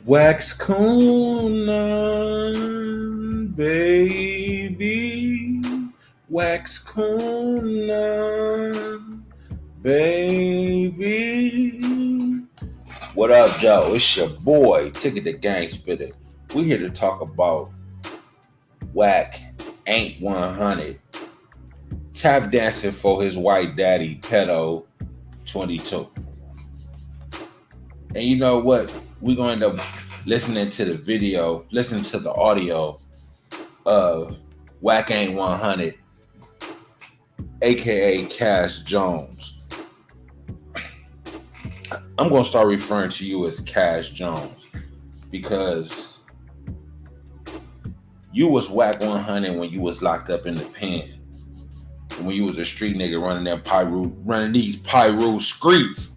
Wax Conan, baby. Wax Conan, baby. What up, Joe? It's your boy, Ticket the Gang Spitter. We here to talk about Wack Ain't 100. Tap dancing for his white daddy, Pedo 22. And you know what? We're going to end up listening to the video, listening to the audio of Wack Ain't 100, aka Cash Jones. I'm going to start referring to you as Cash Jones because you was Wack 100 when you was locked up in the pen. When you was a street nigga running these PIRU streets.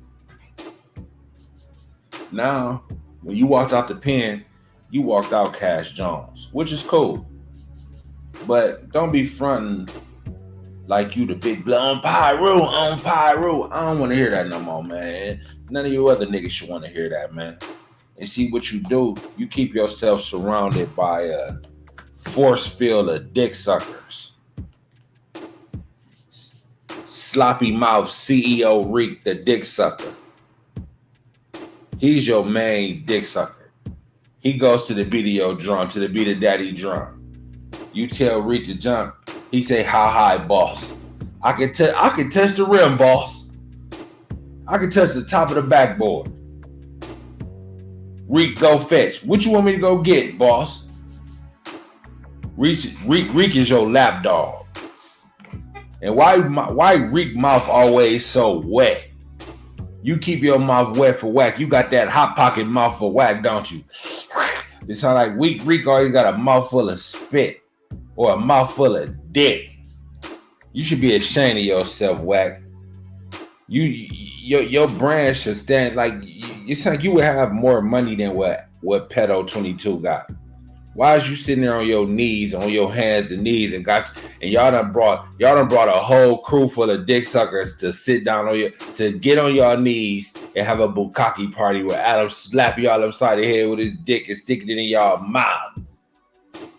Now, when you walked out the pen, you walked out Cash Jones, which is cool. But don't be fronting like you the big blood on PIRU. I don't want to hear that no more, man. None of you other niggas should want to hear that, man. And see what you do, you keep yourself surrounded by a force field of dick suckers. Sloppy mouth Ceo Reek, the dick sucker. He's your main dick sucker. He goes to the beat of your drum, to the beat of daddy drum. You tell Reek to jump, he say, "How high, boss? I can touch the rim, boss. I can touch the top of the backboard. Reek, go fetch. What you want me to go get, boss?" Reek is your lap dog. And why Reek mouth always so wet? You keep your mouth wet for Wack. You got that hot pocket mouth for Wack, don't you? It sound like Reek always got a mouthful of spit or a mouthful of dick. You should be ashamed of yourself, Wack. Your brand should stand like you sound like you would have more money than what Pedo 22 got. Why is you sitting there on your knees, on your hands and knees, and y'all done brought a whole crew full of dick suckers to sit down to get on your knees and have a bukkake party where Adam slap y'all upside the head with his dick and stick it in y'all mouth.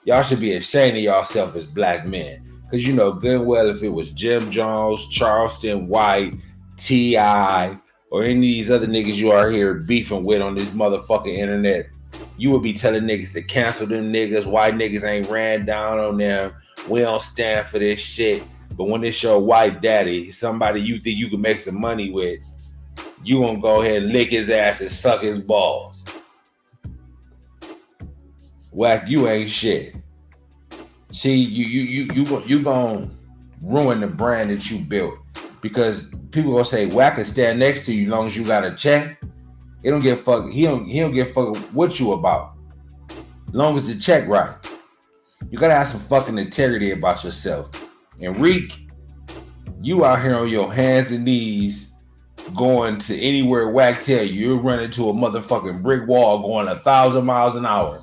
Y'all should be ashamed of yourself as black men. Cause you know good and well if it was Jim Jones, Charleston White, T.I., or any of these other niggas you are here beefing with on this motherfucking internet, you would be telling niggas to cancel them niggas. White niggas ain't ran down on them. We don't stand for this shit. But when it's your white daddy, somebody you think you can make some money with, you gonna go ahead and lick his ass and suck his balls. Wack, you ain't shit. See, you gonna ruin the brand that you built because people gonna say Wack can stand next to you as long as you got a check. He don't give fuck what you about. As long as the check right. You gotta have some fucking integrity about yourself. And Reek, you out here on your hands and knees going to anywhere Wack tell you. You're running to a motherfucking brick wall going 1,000 miles an hour.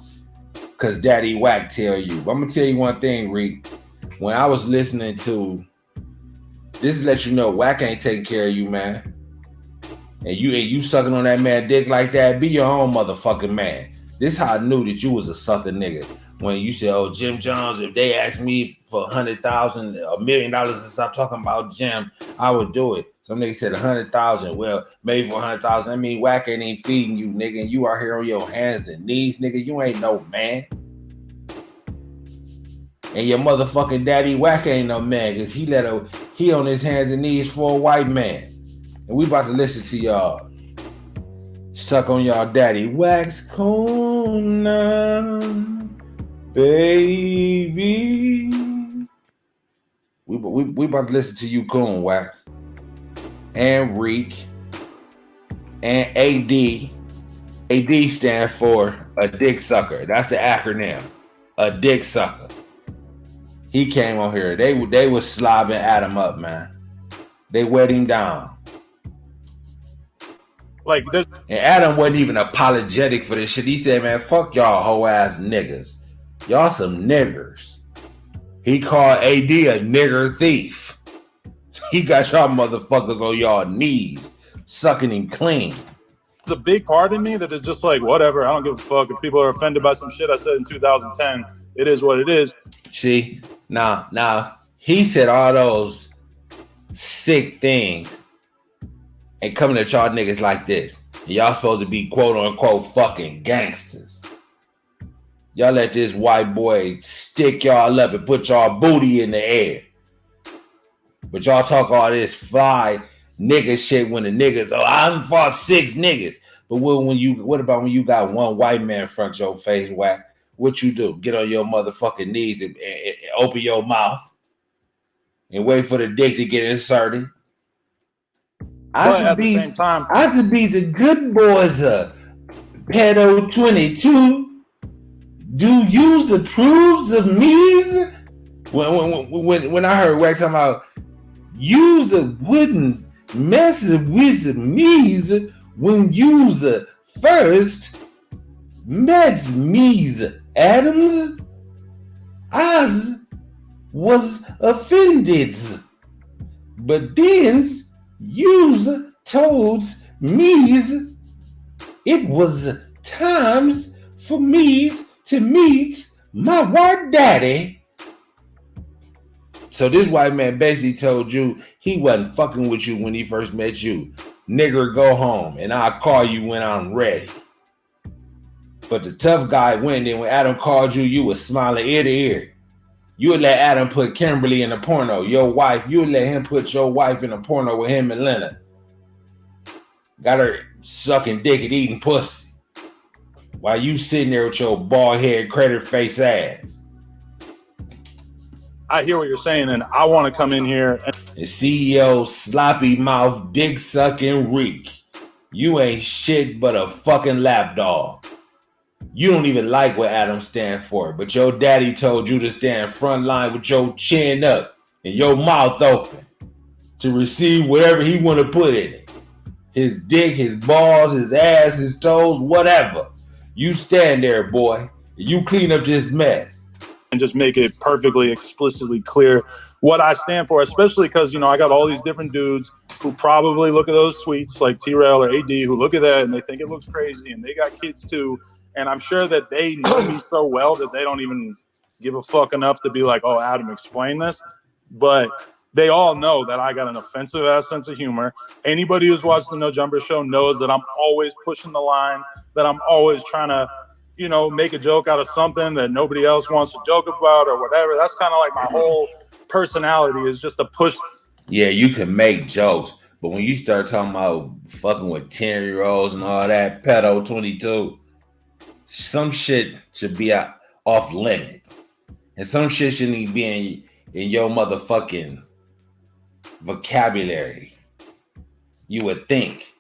Cause Daddy Wack tell you. But I'm gonna tell you one thing, Reek. When I was listening to this, let you know Wack ain't taking care of you, man. And you sucking on that man dick like that, be your own motherfucking man. This how I knew that you was a sucker nigga. When you said, "Oh, Jim Jones, if they asked me for $100,000, $1 million to stop talking about Jim, I would do it." Some nigga said 100,000. Well, maybe for 100,000. I mean, Wack ain't feeding you, nigga. And you are here on your hands and knees, nigga. You ain't no man. And your motherfucking daddy Wack ain't no man, because he on his hands and knees for a white man. And we about to listen to y'all suck on y'all daddy. Wax Conan, baby. We about to listen to you, Coon, Wack. And Reek. And AD. AD stand for a dick sucker. That's the acronym. A dick sucker. He came on here. They was slobbing Adam up, man. They wet him down. Like this. And Adam wasn't even apologetic for this shit. He said, "Man, fuck y'all hoe ass niggas. Y'all some niggers." He called AD a nigger thief. He got y'all motherfuckers on y'all knees, sucking him clean. There's a big part of me that is just like, whatever, I don't give a fuck. If people are offended by some shit I said in 2010, it is what it is. See, now he said all those sick things and coming at y'all niggas like this. And y'all supposed to be quote unquote fucking gangsters. Y'all let this white boy stick y'all up and put y'all booty in the air. But y'all talk all this fly nigga shit when the niggas, oh, I fought 6 niggas. But what about when you got one white man in front of your face, Wack? What you do? Get on your motherfucking knees and open your mouth and wait for the dick to get inserted. But at the same time, I should be the good boys. Pedo 22. Do you approve of me? When I heard Wack talking about use wouldn't mess with me when use first met me Adams, I was offended, but then you told me it was times for me to meet my white daddy. So this white man basically told you he wasn't fucking with you when he first met you. Nigger, go home and I'll call you when I'm ready. But the tough guy went in when Adam called you, you was smiling ear to ear. You would let Adam put Kimberly in a porno. Your wife, you would let him put your wife in a porno with him and Lena. Got her sucking dick and eating pussy. While you sitting there with your bald head, crater face ass. I hear what you're saying, and I want to come in here and CEO sloppy mouth, dick sucking Reek. You ain't shit but a fucking lapdog. You don't even like what Adam stands for, but your daddy told you to stand front line with your chin up and your mouth open to receive whatever he want to put in it. His dick, his balls, his ass, his toes, whatever. You stand there, boy. You clean up this mess. And just make it perfectly, explicitly clear what I stand for, especially because, I got all these different dudes who probably look at those tweets like T-Rail or AD who look at that and they think it looks crazy and they got kids too. And I'm sure that they know me so well that they don't even give a fuck enough to be like, oh, Adam, explain this. But they all know that I got an offensive ass sense of humor. Anybody who's watched the No Jumper show knows that I'm always pushing the line, that I'm always trying to, make a joke out of something that nobody else wants to joke about or whatever. That's kind of like my whole personality is just to push. Yeah, you can make jokes, but when you start talking about fucking with 10-year-olds and all that, pedo 22, some shit should be off limit. And some shit shouldn't be in your motherfucking vocabulary. You would think.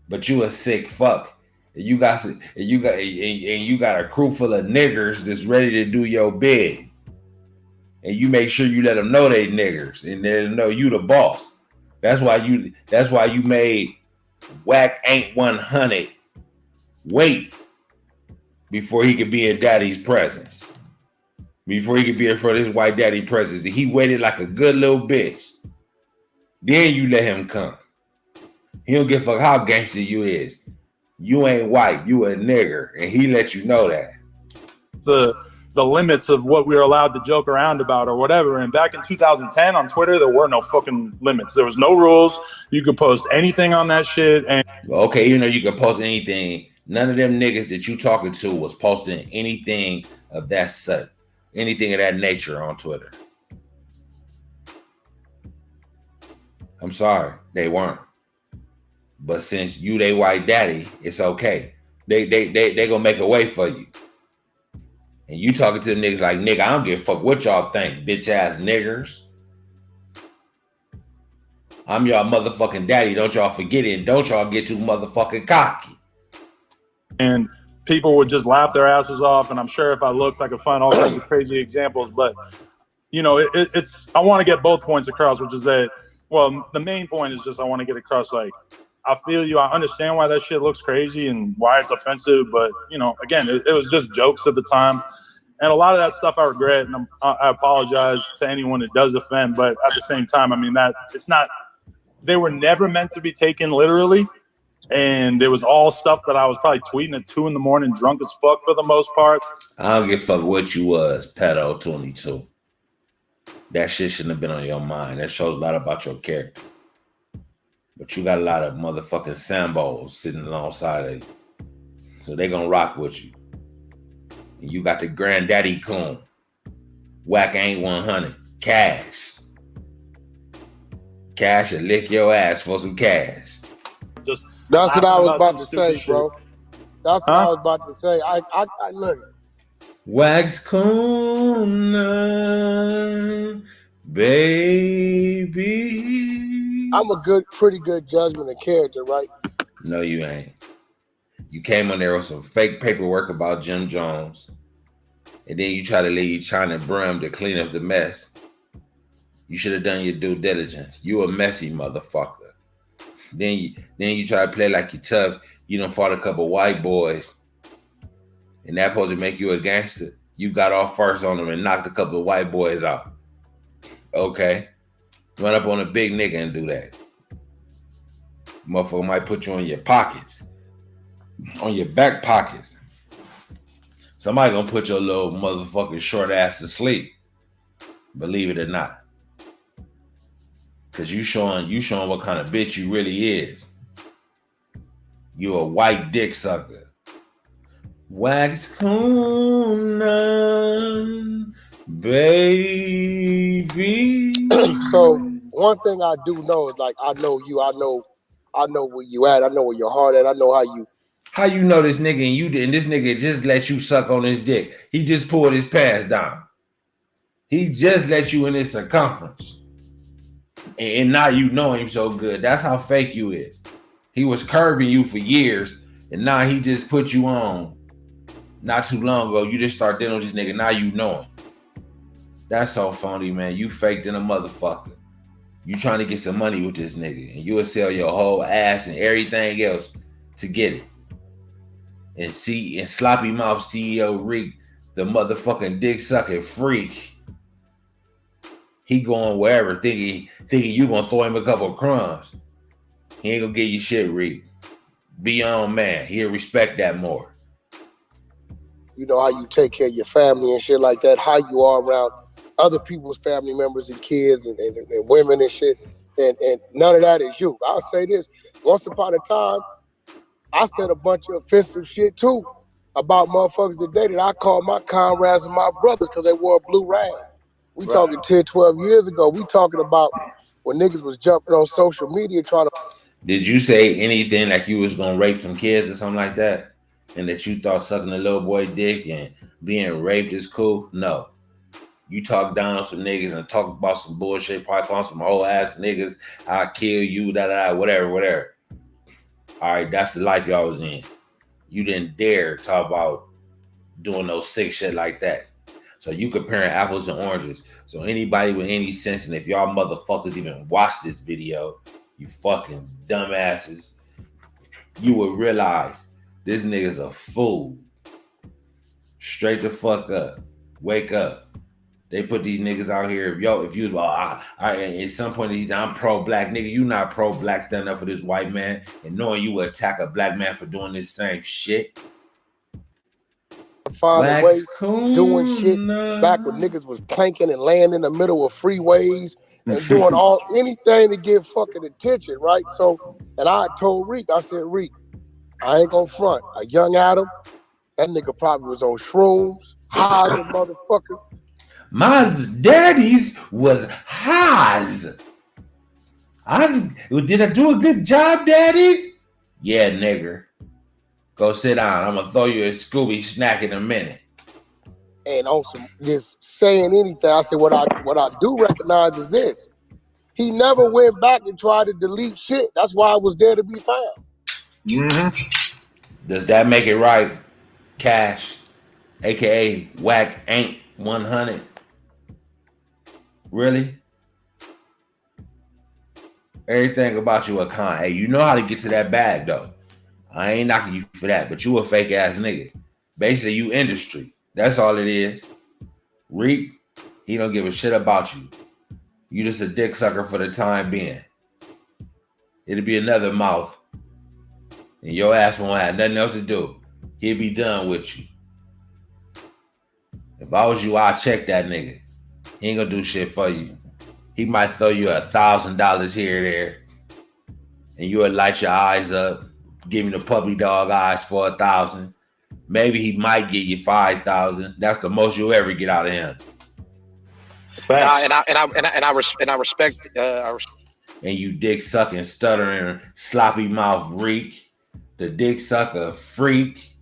But you a sick fuck. And you got a crew full of niggers that's ready to do your bid. And you make sure you let them know they niggers and they know you the boss. That's why you made Wack Ain't 100 wait before he could be in daddy's presence. Before he could be in front of his white daddy presence. He waited like a good little bitch. Then you let him come. He don't give a fuck how gangster you is. You ain't white, you a nigger, and he let you know that. The limits of what we were allowed to joke around about or whatever. And back in 2010 on Twitter, there were no fucking limits. There was no rules. You could post anything on that shit. And okay, you could post anything. None of them niggas that you talking to was posting anything of that such, anything of that nature on Twitter. I'm sorry, they weren't. But since you they white daddy, it's okay. They gonna make a way for you. And you talking to them niggas like, nigga, I don't give a fuck what y'all think, bitch ass niggers. I'm y'all motherfucking daddy. Don't y'all forget it. And don't y'all get too motherfucking cocky. And people would just laugh their asses off. And I'm sure if I looked, I could find all kinds of crazy examples. But, it's I want to get both points across, which is that, well, the main point is just I want to get across, like, I feel you. I understand why that shit looks crazy and why it's offensive. But, again, it was just jokes at the time. And a lot of that stuff I regret. And I apologize to anyone it does offend. But at the same time, I mean, that it's not, they were never meant to be taken literally. And it was all stuff that I was probably tweeting at 2 a.m, drunk as fuck for the most part. I don't give a fuck what you was, pedo 22. That shit shouldn't have been on your mind. That shows a lot about your character. But you got a lot of motherfucking Sambos sitting alongside of you. So they gonna rock with you. And you got the granddaddy coon. Wack ain't 100. Cash. Cash will lick your ass for some cash. Just That's what I was about to say, shit. bro. That's what I was about to say. I look. Wax Kuna, baby. I'm a pretty good judgment of character, right? No, you ain't. You came on there with some fake paperwork about Jim Jones, and then you try to leave China Brim to clean up the mess. You should have done your due diligence. You a messy motherfucker. Then you try to play like you tough. You done fought a couple white boys, and that supposed to make you a gangster. You got off first on them and knocked a couple of white boys out. Okay. Run up on a big nigga and do that. Motherfucker might put you on your pockets. On your back pockets. Somebody gonna put your little motherfucking short ass to sleep. Believe it or not. Cause you showing what kind of bitch you really is. You a white dick sucker. Wax Kuna, baby. So one thing I do know is, like, I know you. I know where you at. I know where your heart at. I know how you know this nigga and you didn't. This nigga just let you suck on his dick. He just pulled his pants down. He just let you in his circumference. And now you know him so good. That's how fake you is. He was curving you for years, and now he just put you on. Not too long ago, you just start dealing with this nigga. Now you know him. That's so phony, man. You faked in a motherfucker. You trying to get some money with this nigga, and you will sell your whole ass and everything else to get it. And sloppy mouth CEO Reek, the motherfucking dick sucking freak. He going wherever, thinking you gonna throw him a couple of crumbs. He ain't gonna give you shit, Reek. Be your own man. He'll respect that more. you know how you take care of your family and shit like that, how you are around other people's family members and kids and women and shit. And none of that is you. I'll say this. Once upon a time, I said a bunch of offensive shit too about motherfuckers today that I called my comrades and my brothers because they wore a blue rag. We talking 10, 12 years ago. We talking about when niggas was jumping on social media trying to. Did you say anything like you was gonna rape some kids or something like that? And that you thought sucking a little boy dick and being raped is cool? No. You talk down on some niggas and talk about some bullshit, probably call some old ass niggas, I'll kill you, whatever. All right, that's the life y'all was in. You didn't dare talk about doing no sick shit like that. So you comparing apples and oranges. So anybody with any sense, and if y'all motherfuckers even watch this video, you fucking dumbasses, you would realize this nigga's a fool. Straight the fuck up. Wake up. They put these niggas out here. If you at some point he's I'm pro-black, nigga, you not pro-black standing up for this white man and knowing you would attack a black man for doing this same shit. Find a way doing shit back when niggas was planking and laying in the middle of freeways and doing anything to get fucking attention, right? So, and I told Reek, I said, Reek, I ain't gonna front. A young Adam, that nigga probably was on shrooms, high as a motherfucker. My daddy's was highs. Did I do a good job, daddies? Yeah, nigger. Go sit down. I'm gonna throw you a Scooby snack in a minute. And on some just saying anything, I said what I do recognize is this. He never went back and tried to delete shit. That's why I was there to be found. Mm-hmm. Does that make it right? Cash, aka Wack ain't 100. Really? Everything about you a con. Hey, you know how to get to that bag though. I ain't knocking you for that, but you a fake ass nigga. Basically, you industry. That's all it is. Reek, he don't give a shit about you. You just a dick sucker for the time being. It'll be another mouth and your ass won't have nothing else to do. He'll be done with you. If I was you, I'd check that nigga. He ain't gonna do shit for you. He might throw you $1,000 here or there, and you would light your eyes up, give him the puppy dog eyes for 1,000. Maybe he might get you 5,000. That's the most you'll ever get out of him. Facts. I respect. And you dick sucking, stuttering, sloppy mouth Reek, the dick sucker freak.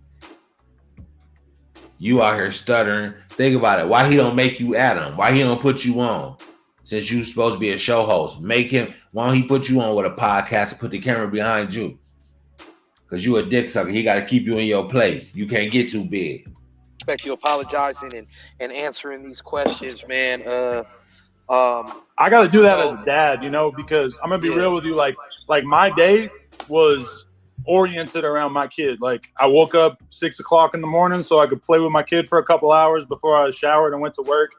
You out here stuttering. Think about it. Why he don't make you Adam? Why he don't put you on? Since you supposed to be a show host, make him. Why don't he put you on with a podcast and put the camera behind you? Because you a dick sucker. He got to keep you in your place. You can't get too big. Respect you apologizing and answering these questions, man. I got to do that as a dad, you know, because I'm gonna be real with you. Like my day was oriented around my kid. Like I woke up 6 o'clock in the morning so I could play with my kid for a couple hours before I showered and went to work.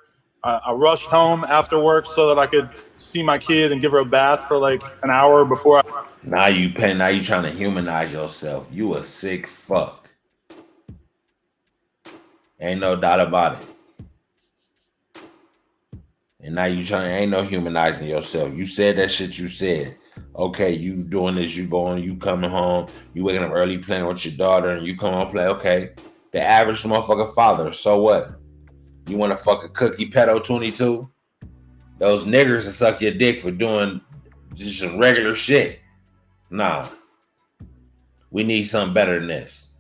I rushed home after work so that I could see my kid and give her a bath for like an hour before. Now you trying to humanize yourself. You a sick fuck. Ain't no doubt about it. And now you ain't no humanizing yourself. You said that shit you said. Okay, you doing this, you coming home, you waking up early playing with your daughter, and you come home play. Okay, the average motherfucker father, so what? You want to fuck a cookie pedo 22? Those niggers will suck your dick for doing just some regular shit. Nah. We need something better than this.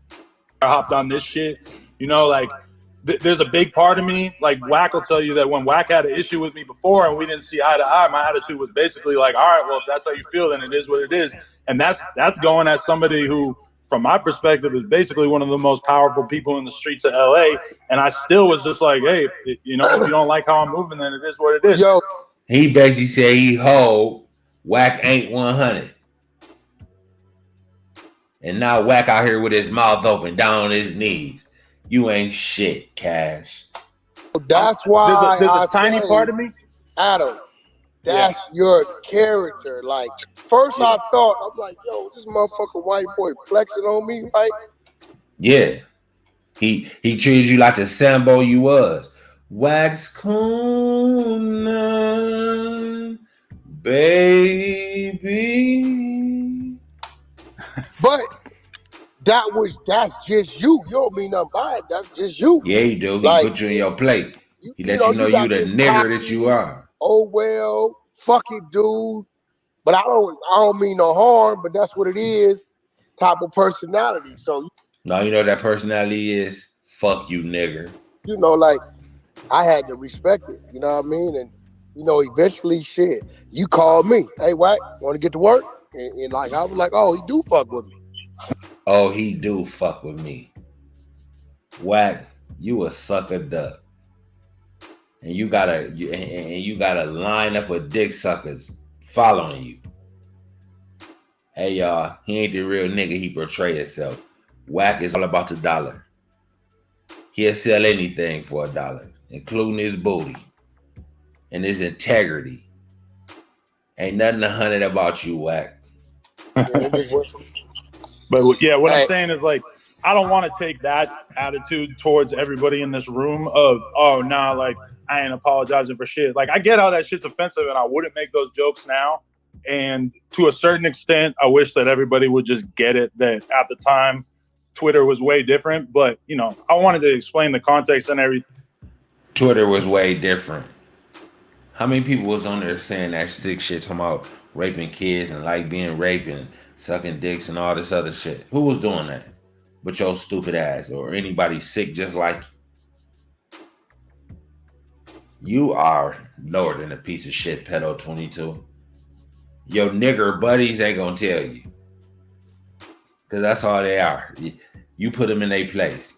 I hopped on this shit. You know, like, there's a big part of me, like Wack will tell you that when Wack had an issue with me before and we didn't see eye to eye, my attitude was basically like, all right, well, if that's how you feel, then it is what it is. And that's going as somebody who, from my perspective, is basically one of the most powerful people in the streets of LA. And I still was just like, hey, if you don't like how I'm moving, then it is what it is. Yo, he basically said he hold Wack ain't 100. And now Wack out here with his mouth open, down on his knees. You ain't shit, Cash. that's why there's I a tiny say, part of me. Adam, that's your character. Like, first I thought, I'm like, yo, this motherfucking white boy flexing on me, right? Yeah. He treated you like the Sambo you was. Wax Conan, baby. But that's just you. You don't mean nothing by it. That's just you. Yeah, he do. He Like, put you in your place. He let you know got you the this nigger that cocky, you are. oh well, fuck it, dude. But I don't mean no harm, but that's what it is. Type of personality. So No, you know what that personality is? Fuck you, nigger. like I had to respect it. You know what I mean? And eventually, shit, you called me. Hey, Wack, want to get to work? And like I was like, oh, he do fuck with me. Oh, he do fuck with me. Wack, you a sucker duck. And you got a line up of dick suckers following you. Hey y'all, he ain't the real nigga he portray himself. Wack is all about the dollar. He'll sell anything for $1, including his booty and his integrity. Ain't nothing 100 about you, Wack. But yeah, what I'm saying is, like, I don't want to take that attitude towards everybody in this room of, oh, nah, like, I ain't apologizing for shit. Like, I get how that shit's offensive and I wouldn't make those jokes now. And to a certain extent, I wish that everybody would just get it that at the time, Twitter was way different. But, I wanted to explain the context and everything. Twitter was way different. How many people was on there saying that sick shit, talking about raping kids and like being raped and sucking dicks and all this other shit? Who was doing that? But your stupid ass or anybody sick just like you. You are lower than a piece of shit, pedo 22. Your nigger buddies ain't gonna tell you. Because that's all they are. You put them in their place.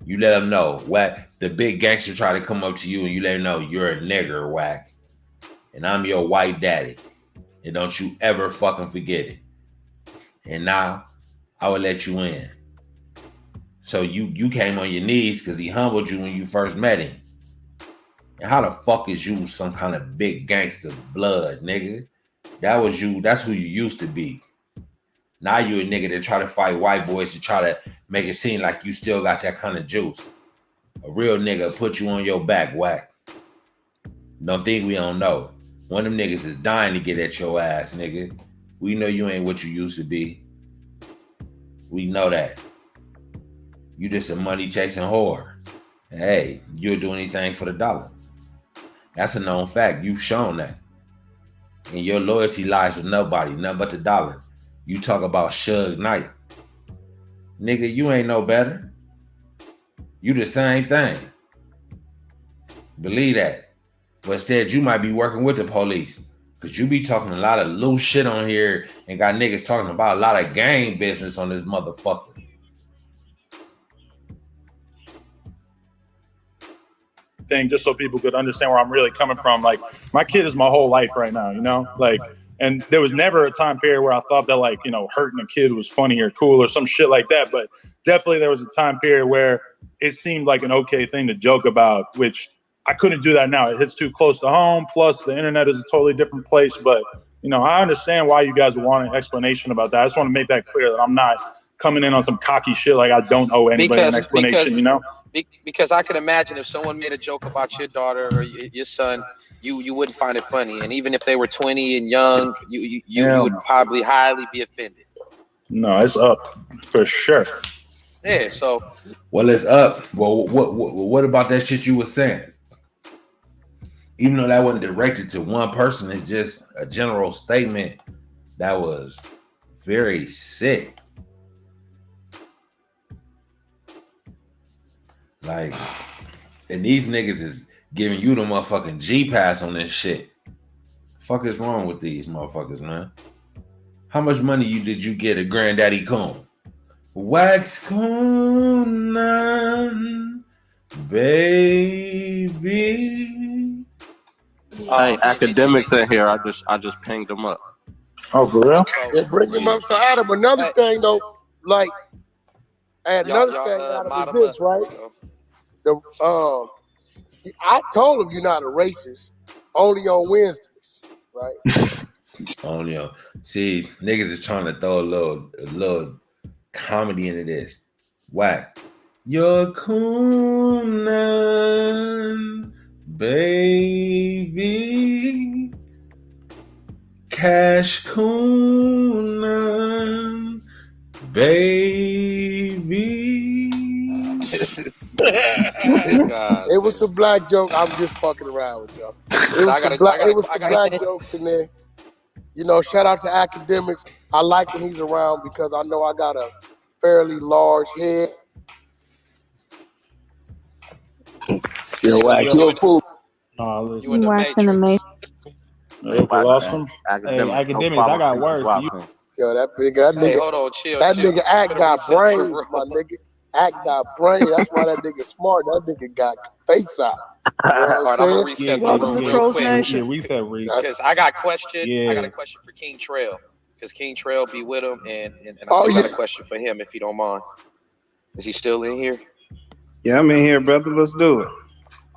You let them know. Wack, the big gangster try to come up to you and you let them know you're a nigger, Wack. And I'm your white daddy. And don't you ever fucking forget it. And now, I will let you in. So you came on your knees because he humbled you when you first met him. And how the fuck is you some kind of big gangster blood, nigga? That was you. That's who you used to be. Now you a nigga that try to fight white boys to try to make it seem like you still got that kind of juice. A real nigga put you on your back, Wack. Don't think we don't know. One of them niggas is dying to get at your ass, nigga. We know you ain't what you used to be. We know that. You just a money chasing whore. Hey, you'll do anything for the dollar. That's a known fact. You've shown that. And your loyalty lies with nobody, nothing but the dollar. You talk about Suge Knight. Nigga, you ain't no better. You the same thing. Believe that. But instead, you might be working with the police. Because you be talking a lot of loose shit on here and got niggas talking about a lot of gang business on this motherfucker. Thing just so people could understand where I'm really coming from. Like, my kid is my whole life right now, you know? Like, and there was never a time period where I thought that, like, you know, hurting a kid was funny or cool or some shit like that. But definitely there was a time period where it seemed like an okay thing to joke about, which I couldn't do that now. It hits too close to home. Plus, the internet is a totally different place. But, you know, I understand why you guys want an explanation about that. I just want to make that clear that I'm not coming in on some cocky shit like I don't owe anybody an explanation, you know? Because I can imagine if someone made a joke about your daughter or your son, you wouldn't find it funny. And even if they were 20 and young, you would probably highly be offended. No, it's up for sure. Yeah, so. Well, it's up. Well, what about that shit you were saying? Even though that wasn't directed to one person, it's just a general statement that was very sick. Like, and these niggas is giving you the motherfucking G-Pass on this shit. Fuck is wrong with these motherfuckers, man? How much money did you get at Granddaddy Coon? Wax Coon, baby. Hey, academics in here. I just pinged them up. Oh, for real? Yeah, bring him up. So Adam, another thing though, like, another thing out of this, right? I told him you're not a racist. Only on Wednesdays, right? Only on. See, niggas is trying to throw a little comedy into this. Wack. You're cool now, baby. Cash cool now, baby. It was a black joke. I'm just fucking around with y'all. It was some black jokes in there. You know, shout out to academics. I like when he's around because I know I got a fairly large head. Yo, Wack, you a fool. You in the Matrix. We lost him. Academics, hey, academics, I got words for you. Yo, that nigga, Hey, hold on, chill. that nigga Act got brains, my nigga. Act got brains. That's why that nigga smart. That nigga got face out. You know All right, I'm gonna reset the Welcome room to real Trolls quick. Nation. Yeah, reset, Reek. Because I got a question. Yeah. I got a question for King Trail. Because King Trail be with him, and I Oh, got yeah. a question for him if you don't mind. Is he still in here? Yeah, I'm in here, brother. Let's do it.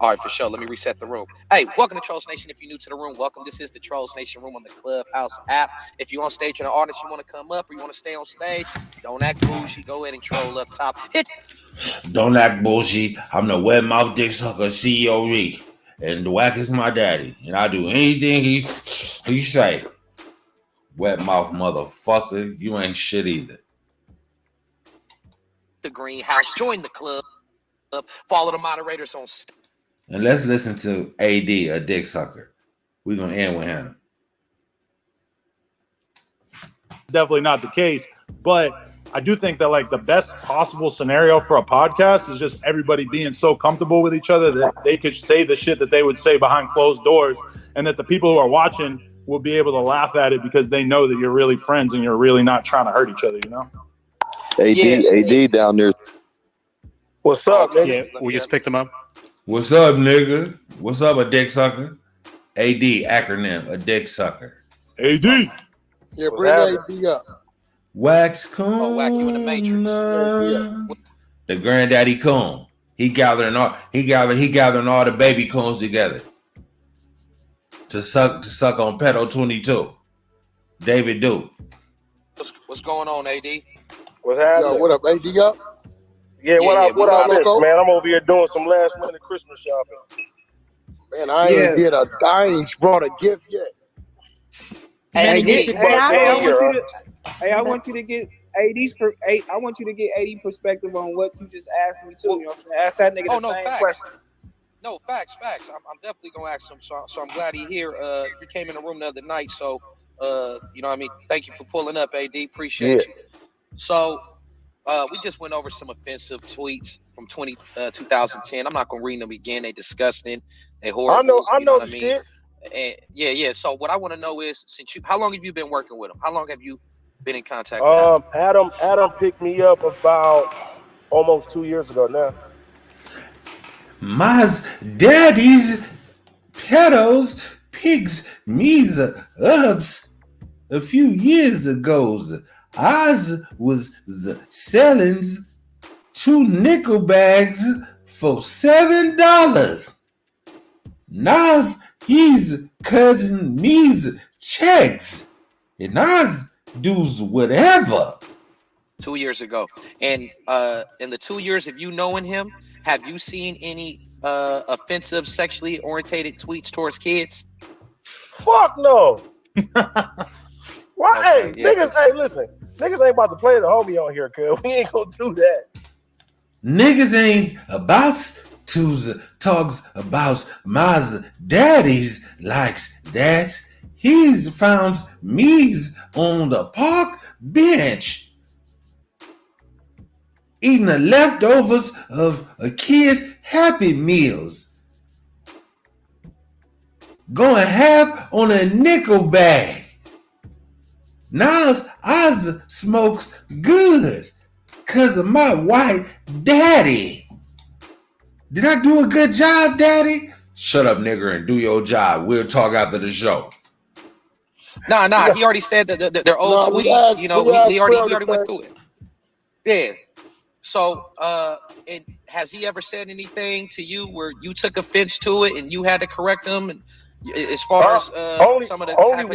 All right, for sure. Let me reset the room. Hey, welcome to Trolls Nation. If you're new to the room, welcome. This is the Trolls Nation room on the Clubhouse app. If you're on stage and an artist, you want to come up or you want to stay on stage, don't act bougie. Go ahead and troll up top. Don't act bullshit. I'm the wet mouth dick sucker Ceo Reek. And the Wack is my daddy. And I do anything he say. Wet mouth motherfucker. You ain't shit either. The greenhouse. Join the club. Follow the moderators on stage. And let's listen to AD, a dick sucker. We're going to end with him. Definitely not the case. But I do think that, like, the best possible scenario for a podcast is just everybody being so comfortable with each other that they could say the shit that they would say behind closed doors, and that the people who are watching will be able to laugh at it because they know that you're really friends and you're really not trying to hurt each other, you know? AD down there. What's up, nigga? Yeah, we just picked him up. What's up, nigga? What's up, a dick sucker? AD, acronym, a dick sucker. AD. Yeah, bring AD up. Wax Coon. Oh, Wack, you in the Matrix. The Granddaddy Coon. He gathering all the baby coons together to suck on Pedo 22. David Duke. What's going on, AD? What's Yo, happening? what up, AD up? Yeah, what I What up, missed, Loco? man? I'm over here doing some last minute Christmas shopping. Man, I Yeah. ain't brought a gift yet. Hey, Hey, AD, I want you to get I want you to get AD perspective on what you just asked me too. You know what I'm saying? Ask that nigga the same facts. question. No, facts. I'm definitely gonna ask him. So I'm glad he here. You came in the room the other night, so you know what I mean. Thank you for pulling up, AD. Appreciate you. So we just went over some offensive tweets from 2010. I'm not gonna read them again. They disgusting. They horrible. I You know know what the I mean? shit. And yeah. So what I want to know is, how long have you been working with him? How long have you been in contact with him? Adam picked me up about almost 2 years ago now. My daddy's pedos, pigs, me's ups a few years ago. I was selling 2 nickel bags for $7. Nas, he's cousin me's checks. And Nas does whatever. 2 years ago. And in the 2 years of you knowing him, have you seen any offensive, sexually orientated tweets towards kids? Fuck no. Why? Okay, Hey, niggas, hey, listen. Niggas ain't about to play the homie on here, cuz. We ain't gonna do that. Niggas ain't about to talks about my daddy's likes that. He's found me's on the park bench eating the leftovers of a kid's Happy Meals. Going half on a nickel bag. Nas Oz smokes good because of my white daddy. Did I do a good job, daddy? Shut up, nigger, and do your job. We'll talk after the show. Nah. He already said that they're old tweets. You know, we already went through it. Yeah. So, and has he ever said anything to you where you took offense to it and you had to correct him? And as far as some of the only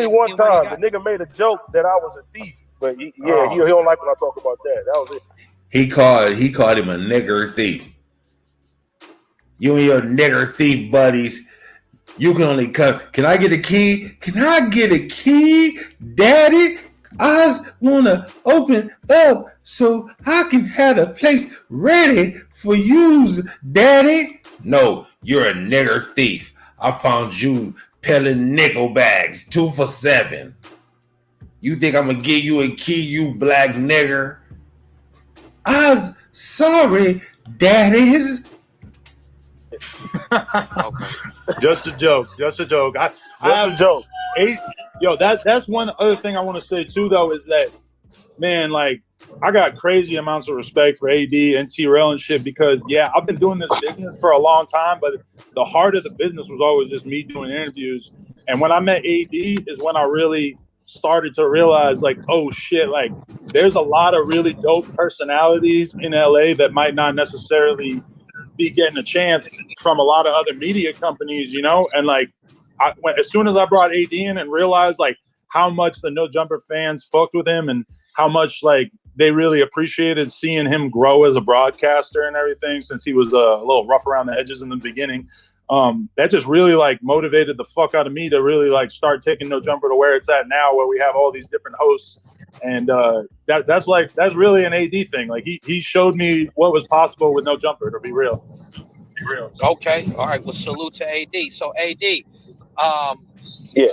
one time the nigga made a joke that I was a thief, but he don't like when I talk about that. That was it. He called him a nigger thief. You and your nigger thief buddies, you can only come. Can I get a key? Can I get a key, daddy? I just wanna open up so I can have a place ready for yous, daddy. No, you're a nigger thief. I found you peddling nickel bags, 2 for $7. You think I'm gonna give you a key, you black nigger? I'm sorry, daddies. Okay. Just a joke. Just a joke. That's one other thing I want to say too, though, is that, man, like, I got crazy amounts of respect for AD and T-Rail and shit because, yeah, I've been doing this business for a long time, but the heart of the business was always just me doing interviews. And when I met AD is when I really started to realize, like, oh shit, like, there's a lot of really dope personalities in LA that might not necessarily be getting a chance from a lot of other media companies, you know? And like, as soon as I brought AD in and realized like how much the No Jumper fans fucked with him and how much like they really appreciated seeing him grow as a broadcaster and everything, since he was a little rough around the edges in the beginning, that just really like motivated the fuck out of me to really like start taking No Jumper to where it's at now, where we have all these different hosts. And that's really an AD thing. Like he showed me what was possible with No Jumper, to be real. Okay. All right. Well, salute to AD. So AD,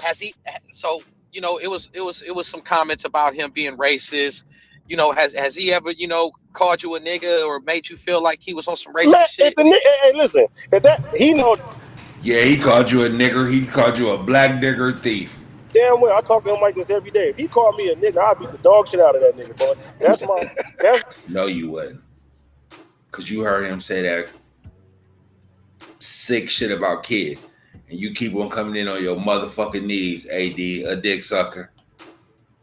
has he? So you know, it was some comments about him being racist. You know, has he ever called you a nigga or made you feel like he was on some racist shit? Hey, listen, if that he know. Yeah, he called you a nigger. He called you a black nigger thief. Damn well, I talk to him like this every day. If he called me a nigga, I'd beat the dog shit out of that nigga, boy. No, you wouldn't. Because you heard him say that sick shit about kids. And you keep on coming in on your motherfucking knees, AD, a dick sucker.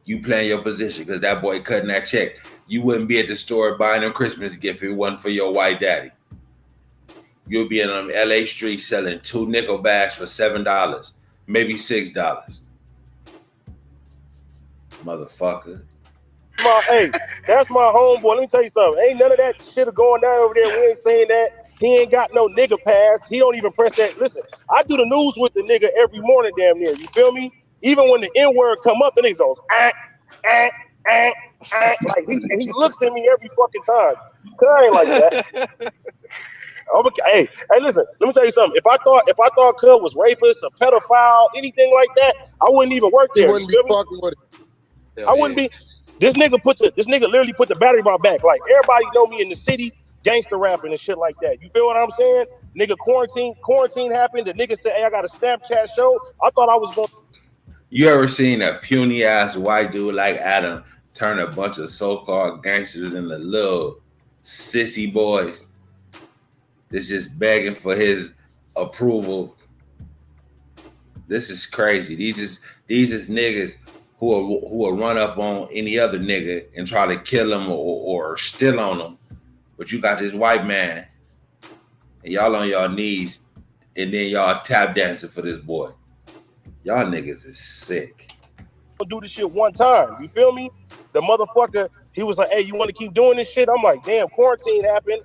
You playing your position because that boy cutting that check. You wouldn't be at the store buying a Christmas gift if it wasn't for your white daddy. You'll be in on LA streets selling 2 nickel bags for $7, maybe $6. Motherfucker. That's my homeboy. Let me tell you something. Ain't none of that shit going down over there. We ain't saying that. He ain't got no nigga pass. He don't even press that. Listen, I do the news with the nigga every morning, damn near. You feel me? Even when the N word come up, the nigga goes, like he looks at me every fucking time. Cause I ain't like that. Hey, listen. Let me tell you something. If I thought Cub was rapist, a pedophile, anything like that, I wouldn't even work there. He wouldn't be fucking with it. I wouldn't be. This nigga literally put the battery in my back. Like everybody know me in the city, gangster rapping and shit like that. You feel what I'm saying? Nigga, quarantine happened. The nigga said, "Hey, I got a Snapchat show." I thought I was going. You ever seen a puny ass white dude like Adam turn a bunch of so-called gangsters into little sissy boys that's just begging for his approval? This is crazy. These is niggas who will run up on any other nigga and try to kill him or steal on him. But you got this white man and y'all on y'all knees and then y'all tap dancing for this boy. Y'all niggas is sick. Do this shit one time. You feel me? The motherfucker, he was like, "Hey, you want to keep doing this shit?" I'm like, "Damn, quarantine happened.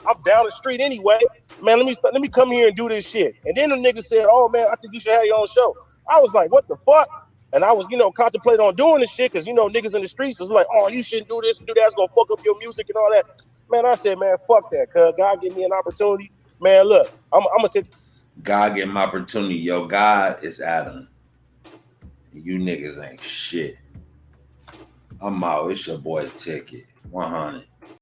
I'm down the street anyway. Man, let me come here and do this shit." And then the nigga said, "Oh man, I think you should have your own show." I was like, "What the fuck?" And I was, contemplating on doing this shit because niggas in the streets is like, "Oh, you shouldn't do this and do that. It's gonna fuck up your music and all that." Man, I said, "Man, fuck that, cuz God give me an opportunity." Man, look, I'm gonna say, God give him opportunity. Yo, God is Adam. You niggas ain't shit. I'm out. It's your boy Ticket. 100.